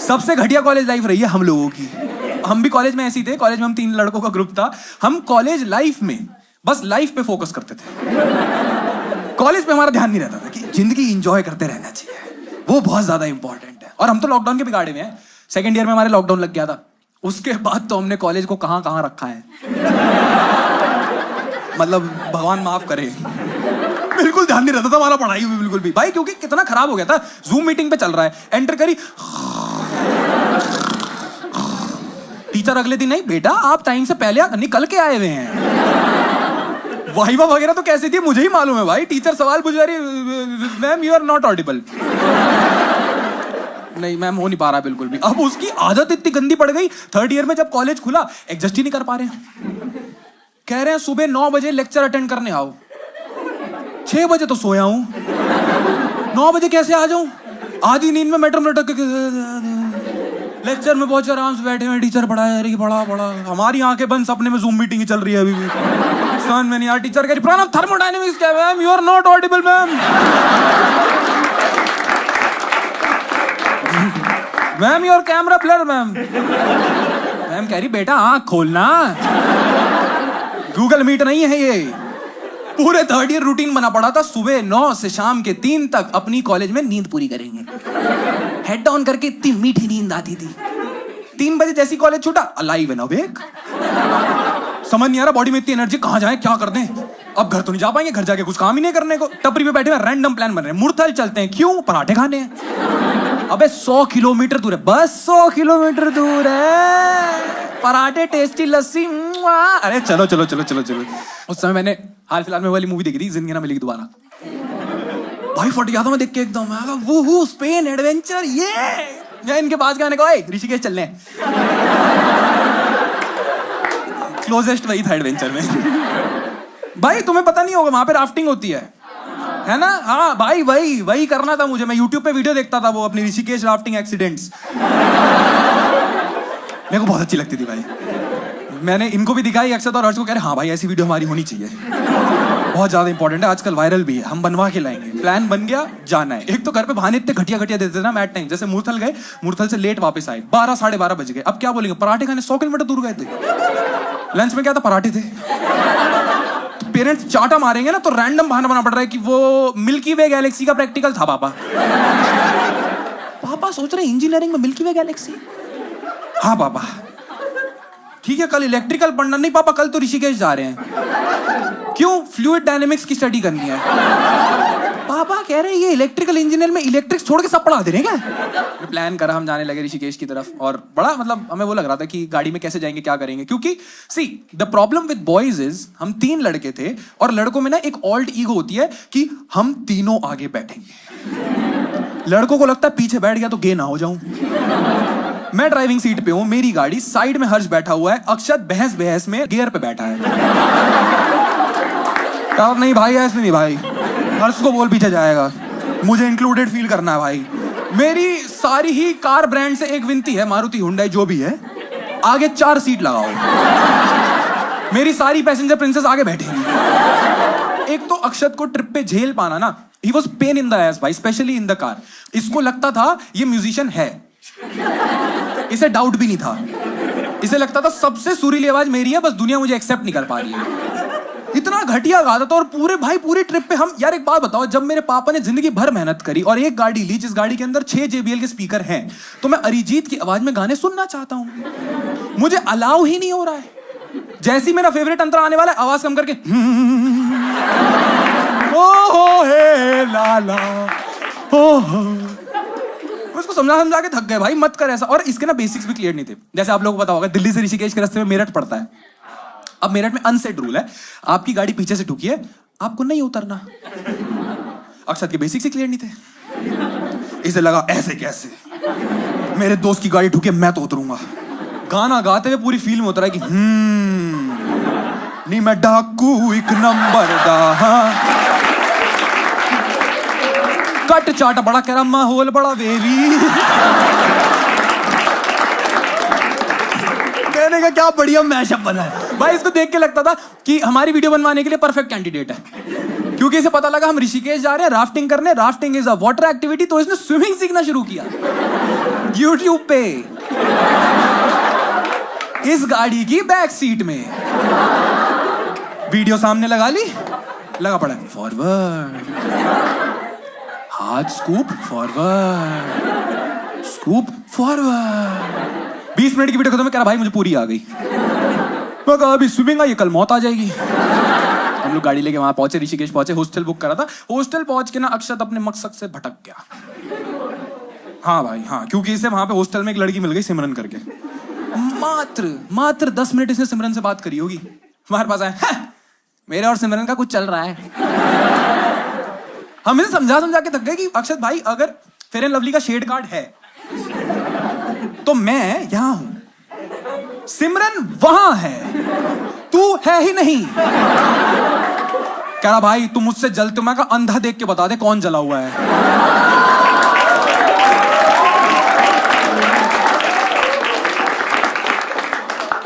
सबसे घटिया college life रही है हम लोगों की। हम भी कॉलेज में ऐसे ही थे। कॉलेज में हम 3 लड़कों का ग्रुप था। हम कॉलेज लाइफ में बस लाइफ पे फोकस करते थे। कॉलेज पे हमारा ध्यान नहीं रहता था कि जिंदगी एंजॉय करते रहना चाहिए, वो बहुत ज्यादा इंपॉर्टेंट है। और हम तो लॉकडाउन के बिगाड़े में हैं। सेकेंड ईयर में हमारे लॉकडाउन लग गया था। उसके बाद तो हमने कॉलेज को कहां कहां रखा है। मतलब भगवान माफ करे, बिल्कुल ध्यान नहीं रहता था हमारा पढ़ाई में बिल्कुल भी भाई, क्योंकि कितना खराब हो गया था। जूम मीटिंग पे चल रहा है, एंटर करी, टीचर अगले दिन, नहीं बेटा आप टाइम से पहले निकल के आए हुए हैं। वाइवा वगैरह तो कैसी थी मुझे ही मालूम है भाई। टीचर सवाल पूछ रही, ma'am you are not audible. नहीं मैम हो नहीं पा रहा बिल्कुल भी। अब उसकी आदत इतनी गंदी पड़ गई, थर्ड ईयर में जब कॉलेज खुला एडजस्ट ही नहीं कर पा रहे हैं। कह रहे हैं सुबह 9 बजे लेक्चर अटेंड करने आओ। 6 बजे तो सोया हूं, 9 बजे कैसे आ जाऊं? आधी नींद में मेट्रो में लटक के लेक्चर में पहुंचे, आराम से बैठे हुए, टीचर पढ़ा रही, पढ़ा हमारी आंखें बंद, सपने में जूम मीटिंग ही चल रही है अभी भी। समझ में नहीं यार। टीचर कह रही प्रणव थर्मोडायनेमिक्स क्या है? Ma'am you are not audible ma'am. Ma'am your camera blur ma'am. मैम कह रही बेटा आंख खोलना, गूगल मीट नहीं है ये। पूरे थर्ड ईयर रूटीन बना पड़ा था, सुबह 9 से शाम के 3 तक अपनी कॉलेज में नींद पूरी करेंगे। हेड डाउन करके इतनी मीठी नींद आती थी। 3 बजे जैसी कॉलेज छूटा, अलाइव एंड अवेक। समझ नहीं आ रहा बॉडी में इतनी एनर्जी, कहां जाए क्या कर दें। अब घर तो नहीं जा पाएंगे, घर जाके कुछ काम ही नहीं करने को। टपरी पे बैठे हुए रैंडम प्लान बन रहे हैं, मुरथल चलते हैं, क्यों? पराठे खाने हैं। अबे 100 किलोमीटर दूर है, बस 100 किलोमीटर दूर है, पराठे टेस्टी लस्सी। अरे चलो चलो चलो चलो चलो। उस समय मैंने हाल फिलहाल में वाली मूवी देखी थी, जिंदगी ना मिलेगी दोबारा। भाई फट गया था मैं देख के एकदम। वो स्पेन एडवेंचर, ये मैं इनके पास गया, कहा ऋषिकेश चलने हैं। क्लोजेस्ट वही था एडवेंचर में। भाई तुम्हें पता नहीं होगा, वहां पे राफ्टिंग होती है ना? हाँ भाई वही करना था मुझे। मैं यूट्यूब पे वीडियो देखता था वो अपनी ऋषिकेश राफ्टिंग एक्सीडेंट्स, मेरे को बहुत अच्छी लगती थी भाई। मैंने इनको भी दिखाई, अक्षत और हर्ष को, कह रहे हाँ भाई ऐसी वीडियो हमारी होनी चाहिए, बहुत ज्यादा इंपॉर्टेंट है, आजकल वायरल भी है, हम बनवा के लाएंगे। प्लान बन गया, जाना है। एक तो घर पे बहाने इतने घटिया देते थे ना मैट टाइम। जैसे मुरथल गए, मुरथल से लेट वापस आए, 12 साढ़े 12 बज गए। अब क्या बोलेंगे, पराठे खाने 100 किलोमीटर दूर गए थे। लंच में क्या था, पराठे थे। पेरेंट्स चाटा मारेंगे ना तो रैंडम बहाना बना पड़ रहा है कि वो मिल्की वे गैलेक्सी का प्रैक्टिकल था। पापा सोच रहे इंजीनियरिंग में मिल्की वे गैलेक्सी। हाँ पापा ठीक है, कल इलेक्ट्रिकल पढ़ना। नहीं पापा कल तो ऋषिकेश जा रहे हैं। क्यों? फ्लूइड डायनेमिक्स की स्टडी करनी है। पापा कह रहे हैं ये इलेक्ट्रिकल इंजीनियर में इलेक्ट्रिक्स छोड़ के सब पढ़ा दे रहे हैं क्या? प्लान करा, हम जाने लगे ऋषिकेश की तरफ। और बड़ा मतलब हमें वो लग रहा था कि गाड़ी में कैसे जाएंगे, क्या करेंगे। क्योंकि see the problem with boys is, हम 3 लड़के थे और लड़कों में ना एक ऑल्ट ईगो होती है कि हम तीनों आगे बैठेंगे। लड़कों को लगता है पीछे बैठ गया तो गे ना हो जाऊं। मैं ड्राइविंग सीट पे हूं, मेरी गाड़ी, साइड में हर्ष बैठा हुआ है, अक्षत बहस में गियर पे बैठा है। नहीं भाई ऐसे नहीं भाई, हर्ष को बोल पीछे जाएगा, मुझे इंक्लूडेड फील करना है भाई। मेरी सारी ही कार ब्रांड से एक विनती है, मारुति हुंडई जो भी है, आगे 4 सीट लगाओ। मेरी सारी पैसेंजर प्रिंसेस आगे बैठेंगी। एक तो अक्षत को ट्रिप पे झेल पाना ना, he was pain in the S भाई, स्पेशली इन द कार। इसको लगता था ये म्यूजिशियन है, इसे डाउट भी नहीं था। इसे लगता था सबसे सुरीली आवाज मेरी है, बस दुनिया मुझे एक्सेप्ट नहीं कर पा रही है। इतना घटिया गाता था। और पूरी ट्रिप पे हम, यार एक बात बताओ, जब मेरे पापा ने जिंदगी भर मेहनत करी और एक गाड़ी ली जिस गाड़ी के अंदर 6 JBL के स्पीकर हैं, तो मैं अरिजीत की आवाज में गाने सुनना चाहता हूं, मुझे अलाउ ही नहीं हो रहा है। जैसी मेरा फेवरेट अंतरा आने वाला है, आवाज कम करके ओ हे लाला ओ, उसको समझा के थक गए भाई, मत कर ऐसा। और इसके ना बेसिक्स भी क्लियर नहीं थे। जैसे आप लोगों को पता होगा, दिल्ली से ऋषिकेश के रास्ते में मेरठ पड़ता है। अब मेरठ में अनसेट रूल है, आपकी गाड़ी पीछे से ठुकी है, आपको नहीं उतरना। अक्षत के बेसिक्स ही क्लियर नहीं थे। इसे लगा ऐसे कैसे, मेरे दोस्त की गाड़ी ठुकी, मैं तो उतरूंगा। गाना गाते हुए पूरी फील में उतरा कि नहीं मैं डाकू 1 नंबर दा। कट चाट बड़ा कह रहा, माहौल बड़ा वेवी। कहने का क्या बढ़िया मैशअप बना है भाई। इसको देख के लगता था कि हमारी वीडियो बनवाने के लिए परफेक्ट कैंडिडेट है। क्योंकि इसे पता लगा हम ऋषिकेश जा रहे हैं राफ्टिंग करने, rafting is a water activity, तो इसने स्विमिंग सीखना शुरू किया यूट्यूब पे, इस गाड़ी की बैक सीट में। वीडियो सामने लगा ली, लगा पड़ा फॉरवर्ड, हाथ scoop forward, scoop forward. 20 minute की वीडियो खत्म, कह रहा भाई मुझे पूरी आ गई। मैं कहा अभी स्विमिंग आई, कल मौत आ जाएगी। हम लोग गाड़ी लेके वहां पहुंचे, ऋषिकेश पहुंचे, हॉस्टल बुक करा था। हॉस्टल पहुंच के ना अक्षत अपने मकसद से भटक गया। हाँ भाई हाँ, क्योंकि इसे वहां पे हॉस्टल में एक लड़की मिल गई सिमरन करके। मात्र 10 मिनट इसने सिमरन से बात करी होगी, हमारे पास आए, मेरे और सिमरन का कुछ चल रहा है। हम इसे समझा के थक गए कि अक्षत भाई अगर फेयर एंड लवली का शेड कार्ड है तो मैं यहां हूं, सिमरन वहां है, तू है ही नहीं। कह रहा भाई तुम मुझसे जलते हो, मैं कहा अंधा देख के बता दे कौन जला हुआ है।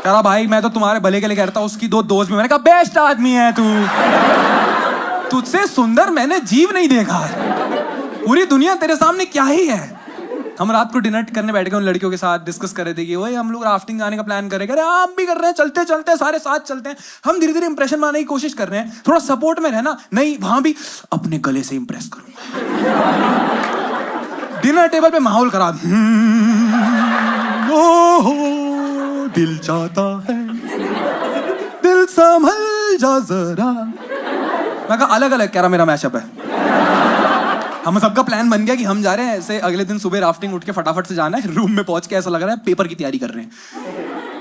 कह रहा भाई मैं तो तुम्हारे भले के लिए कहता हूं, उसकी 2 दोस्त में, मैंने कहा बेस्ट आदमी है तू, तुझसे सुंदर मैंने जीव नहीं देखा, पूरी दुनिया तेरे सामने क्या ही है। हम रात को डिनर करने बैठ गए उन लड़कियों के साथ, डिस्कस कर रहे थे कि वही हम लोग राफ्टिंग जाने का प्लान करेंगे। अरे आप भी कर रहे हैं, चलते चलते सारे साथ चलते हैं। हम धीरे धीरे इंप्रेशन बनाने की कोशिश कर रहे हैं, थोड़ा सपोर्ट में रहना, नहीं वहां भी अपने गले से इंप्रेस करूंगा। डिनर टेबल पे माहौल खराब, दिल चाहता है, दिल संभल जा जरा। मैं कहा अलग अलग, कह रहा मेरा मैशअप है। हम सबका प्लान बन गया कि हम जा रहे हैं ऐसे, अगले दिन सुबह राफ्टिंग उठ के फटाफट से जाना है। रूम में पहुंच के ऐसा लग रहा है पेपर की तैयारी कर रहे हैं।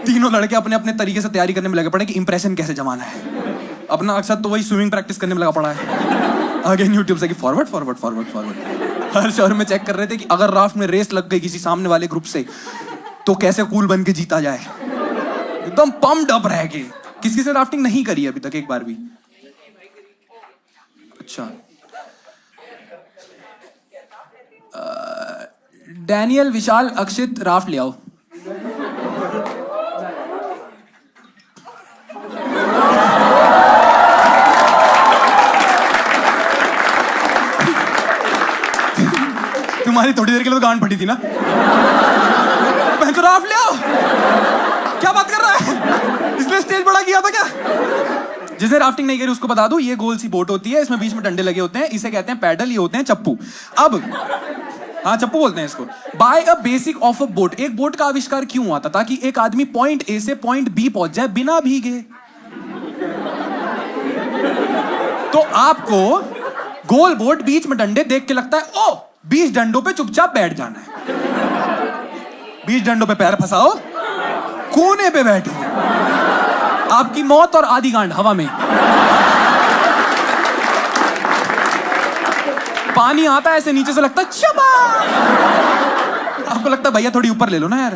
तीनों लड़के अपने अपने तरीके से तैयारी करने में लगे पड़े कि इंप्रेशन कैसे जमाना है। अपना अक्सर तो वही स्विमिंग प्रैक्टिस करने में लगा पड़ा है। अगेन यूट्यूब से कि फॉरवर्ड फॉरवर्ड फॉरवर्ड फॉरवर्ड। हर शहर में चेक कर रहे थे कि अगर राफ्ट में रेस लग गई किसी सामने वाले ग्रुप से तो कैसे कूल बन के जीता जाए। एकदम पम्प्ड अप रह गए। किसी से राफ्टिंग नहीं करी अभी तक एक बार भी? अच्छा, डैनियल, विशाल, अक्षित राफ्ट ले आओ। तुम्हारी थोड़ी देर के लिए तो गांड फटी थी ना। मैं तो राफ्ट ले आओ, क्या बात कर रहा है? इसलिए स्टेज बड़ा किया था क्या? जिसे राफ्टिंग नहीं करी उसको बता दूं, ये गोल सी बोट होती है, इसमें बीच में डंडे लगे होते हैं, इसे कहते हैं पैडल, ये होते हैं चप्पू। अब हाँ चप्पू बोलते हैं इसको। By a basic of a boat, एक बोट का आविष्कार क्यों हुआ था? ताकि एक आदमी पॉइंट ए से पॉइंट बी पहुंच जाए बिना भीगे। तो आपको गोल बोट, बीच में डंडे देख के लगता है ओ 20 डंडों पे चुपचाप बैठ जाना है। 20 डंडों पे पैर फंसाओ, कोने पे बैठो, आपकी मौत और आधी गांड हवा में। पानी आता है ऐसे नीचे से, लगता है चबा। आपको लगता है भैया थोड़ी ऊपर ले लो ना यार,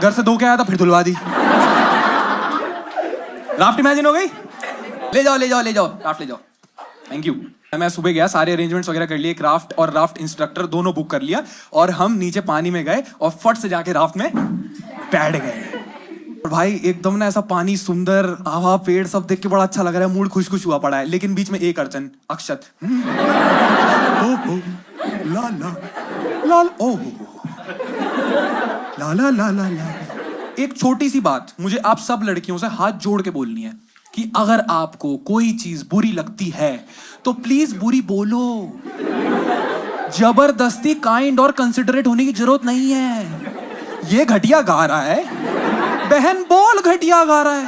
घर से धो के आया था फिर धुलवा दी। राफ्ट इमेजिन हो गई? ले जाओ ले जाओ ले जाओ, राफ्ट ले जाओ। Thank you. मैं सुबह गया, सारे अरेंजमेंट्स वगैरह कर लिए, एक राफ्ट और राफ्ट इंस्ट्रक्टर दोनों बुक कर लिया, और हम नीचे पानी में गए और फट से जाके राफ्ट में बैठ गए। और भाई एकदम ना ऐसा पानी सुंदर, हवा, पेड़ सब देख के बड़ा अच्छा लग रहा है, मूड खुश खुश हुआ पड़ा है। लेकिन बीच में एक अड़चन, अक्षत। ला ला ला ओ ला ला ला ला ला। एक छोटी सी बात मुझे आप सब लड़कियों से हाथ जोड़ के बोलनी है कि अगर आपको कोई चीज बुरी लगती है तो प्लीज बुरी बोलो। जबरदस्ती काइंड और कंसिडरेट होने की जरूरत नहीं है। ये घटिया गा रहा है, बहन बोल घटिया गा रहा है,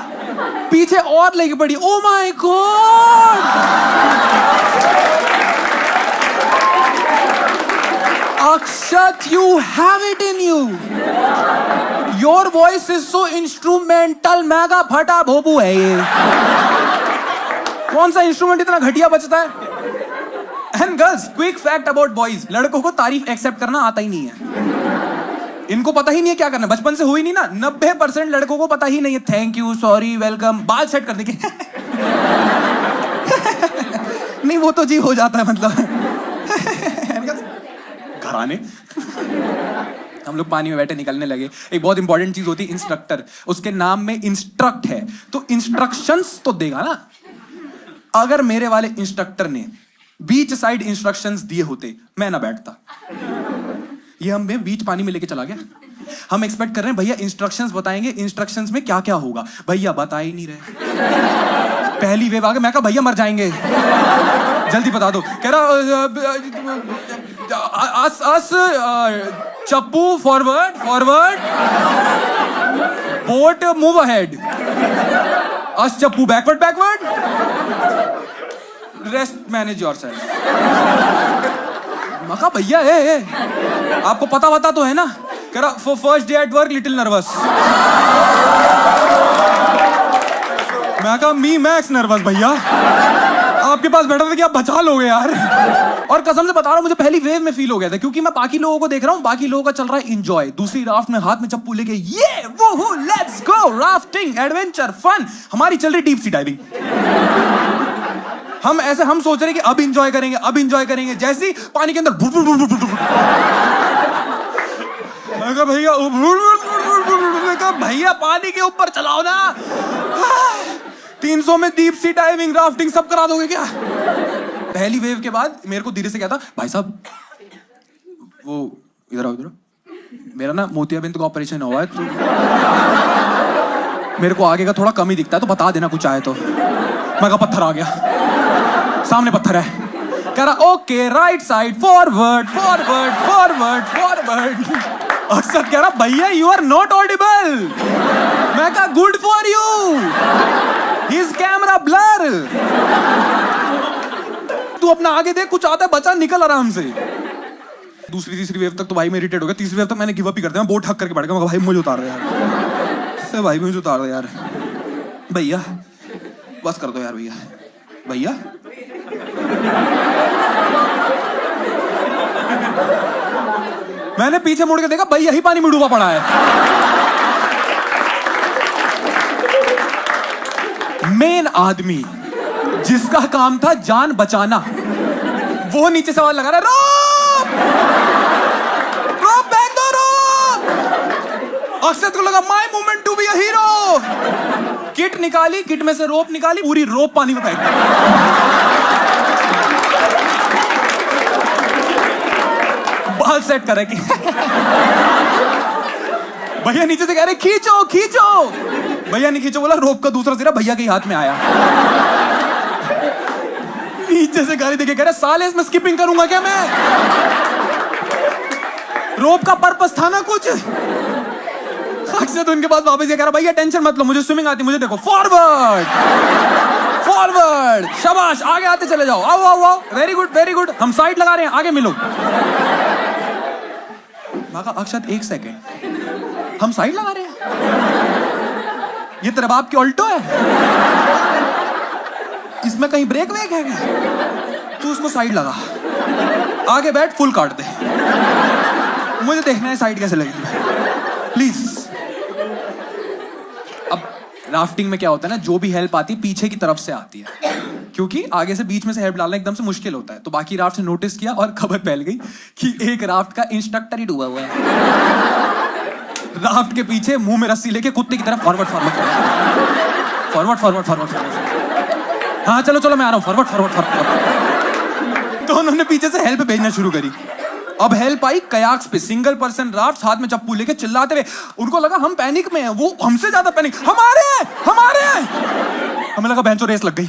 पीछे और लेके पड़ी, oh my God. Akshat, you have it in you, your voice is so instrumental. Mega फटा भोबू है ये। कौन सा इंस्ट्रूमेंट इतना घटिया बचता है? And girls, quick fact about boys, लड़कों को तारीफ एक्सेप्ट करना आता ही नहीं है। इनको पता ही नहीं है क्या करना, बचपन से हुई नहीं ना। 90% लड़कों को पता ही नहीं है थैंक यू, सॉरी, वेलकम, बाल सेट करने के। नहीं वो तो जी हो जाता है, मतलब घराने। हम लोग पानी में बैठे निकलने लगे। एक बहुत इंपॉर्टेंट चीज होती है इंस्ट्रक्टर, उसके नाम में इंस्ट्रक्ट है तो इंस्ट्रक्शंस तो देगा ना। अगर मेरे वाले इंस्ट्रक्टर ने बीच साइड इंस्ट्रक्शंस दिए होते, मैं ना बैठता। ये हमें बीच पानी में लेके चला गया। हम एक्सपेक्ट कर रहे हैं भैया इंस्ट्रक्शंस बताएंगे, इंस्ट्रक्शंस में क्या क्या होगा, भैया बता ही नहीं रहे। पहली वेव आ गई, मैं कहा भैया मर जाएंगे, जल्दी बता दो। कह रहा अस चप्पू forward forward, boat move ahead, us चप्पू backward backward, rest manage yourself. मैं कहा भैया आपको पता तो है ना। कह रहा for first day at work little nervous. मैं कहा मी मैक्स नर्वस भैया, आपके पास बैठा था कि आप बचा लोगे यार। और कसम से बता रहा हूं, मुझे पहली वेव में फील हो गया था, क्योंकि मैं बाकी लोगों को देख रहा हूं, बाकी लोगों का चल रहा है एंजॉय। दूसरी राफ्ट में हाथ में चप्पू लेके ये वो let's go rafting adventure fun. हमारी चल रही डीप सी डाइविंग। हम सोच रहे हैं कि अब एंजॉय करेंगे, अब एंजॉय करेंगे। जैसे ही पानी के अंदर भैया पानी के ऊपर चलाओ ना, 300 में डीप सी डाइविंग राफ्टिंग सब करा दोगे क्या? पहली वेव के बाद मेरे को धीरे से कहता, भाई साहब वो इधर आओ, इधर, मेरा ना मोतियाबिंद का ऑपरेशन हुआ है, तो मेरे को आगे का थोड़ा कम ही दिखता है, तो बता देना कुछ आए तो। मैं कहा पत्थर आ गया, सामने पत्थर है। कह रहा okay right side forward forward forward forward. Akshat कह रहा भैया यू आर नॉट ऑडिबल। मैं कहा good for you, his camera blur. तू अपना आगे देख, कुछ आता है बचा, निकल आराम से। दूसरी तीसरी वेव तक तो भाई मैं इरिटेट हो गया। तीसरी वेव तक मैंने गिव अप ही कर दिया, मैं बोट हक करके बैठ गया। भाई मुझे उतार दे यार, भाई मुझे उतार दे यार, भैया बस कर दो यार भैया, भैया। मैंने पीछे मुड़ के देखा, भाई यही पानी में डूबा पड़ा है। मेन आदमी जिसका काम था जान बचाना, वो नीचे सवाल लगा रहा है, रोप रोप बैक दो रोप। अक्षत को लगा my moment to be a hero. Kit निकाली, किट में से रोप निकाली, पूरी रोप पानी में फेंक दी। बाल सेट करे कि भैया नीचे से कह रहे खींचो खींचो, भैया नहीं खींचो बोला, रोप का दूसरा सिरा भैया के हाथ में आया। नीचे से गाली देके कह रहे साले इसमें स्किपिंग करूंगा क्या मैं? रोप का पर्पस था ना कुछ। अक्षय तो उनके पास वापस ये कह रहा भैया टेंशन मत लो, मुझे स्विमिंग आती, मुझे देखो फॉरवर्ड फॉरवर्ड, शाबाश आगे आते चले जाओ, आओ आओ आओ, वेरी गुड वेरी गुड, हम साइड लगा रहे हैं, आगे मिलो। अक्षत एक सेकेंड, हम साइड लगा रहे हैं? ये तेरे बाप की ऑल्टो है, इसमें कहीं ब्रेक वेक है क्या? तू उसको साइड लगा, आगे बैठ, फुल काट दे, मुझे देखना है साइड कैसे लगेगी प्लीज। अब राफ्टिंग में क्या होता है ना, जो भी हेल्प आती है पीछे की तरफ से आती है, क्योंकि आगे से बीच में से हेल्प डालना एकदम से मुश्किल होता है। तो बाकी राफ्ट ने नोटिस किया और खबर फैल गई कि एक राफ्ट का इंस्ट्रक्टर ही डूबा हुआ है। राफ्ट के पीछे मुंह में रस्सी लेके कुत्ते की तरफ forward forward forward forward forward forward, हाँ चलो चलो मैं आ रहा हूँ, फॉरवर्ड फॉरवर्ड फॉरवर्ड। तो उन्होंने पीछे से हेल्प भेजना शुरू करी। अब हेल्प आई कयाक्स पे, सिंगल पर्सन राफ्ट, हाथ में चप्पू लेके चिल्लाते हुए। उनको लगा हम पैनिक में हैं, वो हमसे ज्यादा पैनिक, हमारे हैं हमारे हैं। हमें लगा बेंचो रेस लग गई।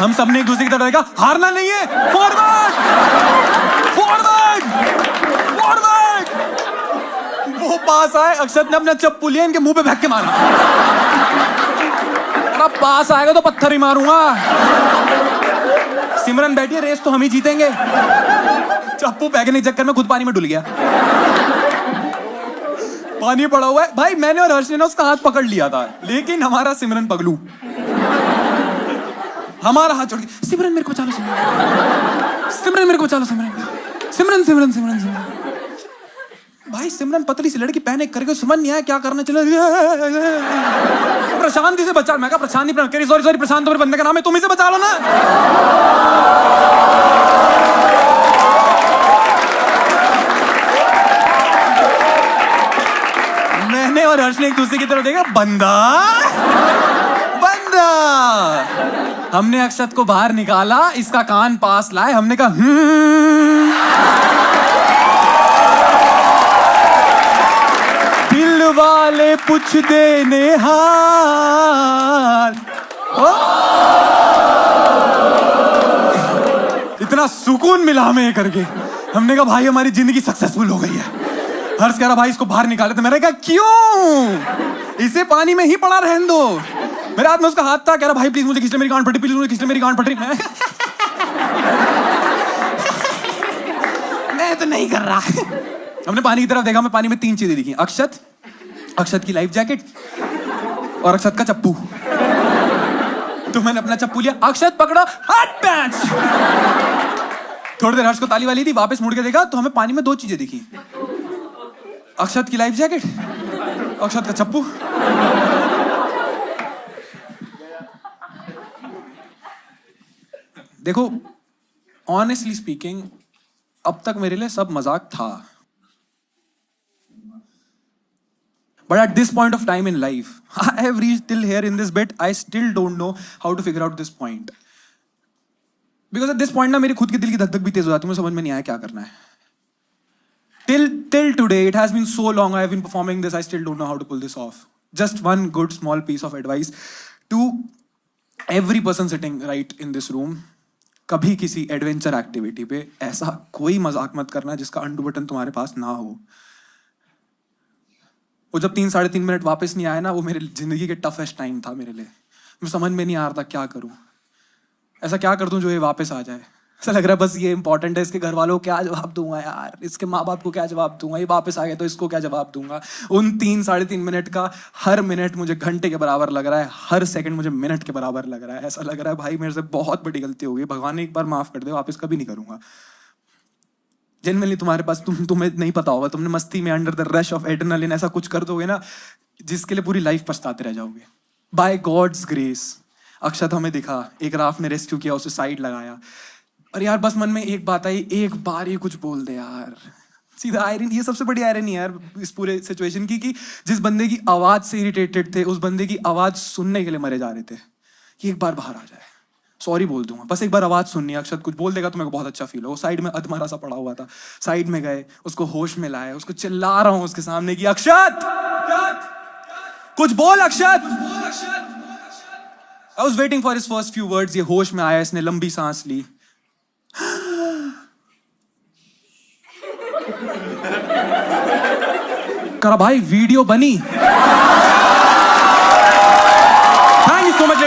हम सबने एक दूसरे की तरफ देखा, हारना नहीं है, फॉरवर्ड फॉरवर्ड फॉरवर्ड। वो पास आए, अक्षत ने अपना चप्पू लिया, इनके मुंह पे फेंक के मारा। अब पास आएगा तो पत्थर ही मारूंगा। सिमरन बैठी है, रेस तो हम ही जीतेंगे। चप्पू फेंकने के चक्कर में खुद पानी में डुल गया। पानी पड़ा हुआ है भाई, मैंने और हर्ष ने उसका हाथ पकड़ लिया था, लेकिन हमारा सिमरन पगलू हमारा हाथ छोड़ के, सिमरन मेरे को बचा लो, सिमरन मेरे को बचा लो, सिमरन सिमरन सिमरन सिमरन सिमरन। भाई सिमरन पतली सी लड़की, पैनिक करके समझ नहीं आया क्या करना चाहिए। प्रशांत से बचा, मैं कहा प्रशांत नहीं, सॉरी सॉरी प्रशांत तो मेरे बंदे का नाम है, तुम इसे बचा लो ना। और हर्ष ने एक दूसरे की तरफ देखा, बंदा बंदा। हमने अक्षत को बाहर निकाला, इसका कान पास लाए, हमने कहा दिल वाले पूछ देने हाल। इतना सुकून मिला हमें ये करके। हमने कहा भाई हमारी जिंदगी सक्सेसफुल हो गई है। हर्ष कह रहा भाई इसको बाहर निकाले, तो मैंने कहा क्यों, इसे पानी में ही पड़ा रहने दो। मेरे हाथ में उसका हाथ था, कह रहा भाई प्लीज मुझे खींच ले, मेरी कान फट रही, प्लीज मुझे खींच ले, मेरी कान फट रही। मैं तो नहीं कर रहा। हमने पानी की तरफ देखा, मैं पानी में 3 चीजें दिखी, अक्षत की लाइफ जैकेट और अक्षत का चप्पू। तो मैंने अपना चप्पू लिया, अक्षत पकड़ा, हट पैंच। थोड़ी देर हर्ष को ताली वाली थी, वापस मुड़ के देखा तो हमें पानी में 2 चीजें दिखी, अक्षत की लाइफ जैकेट, अक्षत का चप्पू। देखो ऑनेस्टली स्पीकिंग, अब तक मेरे लिए सब मजाक था, but at this point of time in life, I have reached till here in this bit, I still don't know how to figure out this point. Because at this point ना मेरी खुद की दिल की धक-धक भी तेज हो जाती है, मुझे समझ में नहीं आया क्या करना है। Till today, it has been so long I have been performing this, I still don't know how to pull this off. Just one good small piece of advice to every person sitting right in this room. कभी किसी adventure activity पे ऐसा कोई मजाक मत करना जिसका undo button तुम्हारे पास ना हो। वो जब 3-3.5 मिनट वापस नहीं आया ना, वो मेरे जिंदगी के टफेस्ट टाइम था मेरे लिए। मैं समझ में नहीं आ रहा था क्या करूं, ऐसा क्या कर दूं जो ये वापस आ जाए। ऐसा लग रहा है बस ये इंपॉर्टेंट है, इसके घर वालों को क्या जवाब दूंगा यार, इसके माँ बाप को क्या जवाब दूंगा, ये वापस आ गया तो इसको क्या जवाब दूंगा। उन 3-3.5 मिनट का हर मिनट मुझे घंटे के बराबर लग रहा है, हर सेकंड मुझे मिनट के बराबर लग रहा है। ऐसा लग रहा है भाई मेरे से बहुत बड़ी गलती हो गई, भगवान ने एक बार माफ कर दे, वापस कभी नहीं करूंगा। जेन्युइनली तुम्हारे पास तुम्हें नहीं पता होगा, तुमने मस्ती में under the rush of adrenaline ऐसा कुछ कर दोगे ना जिसके लिए पूरी लाइफ पछताते रह जाओगे। बाय गॉड्स ग्रेस अक्षत हमें दिखा, एक राफ ने रेस्क्यू किया, उसे साइड लगाया, और यार बस मन में एक बात आई, एक बार ये कुछ बोल दे यार। सीधा आयरन, ये सबसे बड़ी आयरन यार इस पूरे सिचुएशन की, कि जिस बंदे की आवाज से इरिटेटेड थे, उस बंदे की आवाज सुनने के लिए मरे जा रहे थे, कि एक बार बाहर आ जाए, सॉरी बोल दूंगा, बस एक बार आवाज सुननी है। अक्षत कुछ बोल देगा तो मेरे को बहुत अच्छा फील हो। साइड में अधमरा सा पड़ा हुआ था, साइड में गए, उसको होश में लाए, उसको चिल्ला रहा हूं उसके सामने कि अक्षत कुछ बोल, अक्षत। I was waiting for his first few words, ये होश में आया, इसने लंबी सांस ली, करा भाई वीडियो बनी। Thank you so much.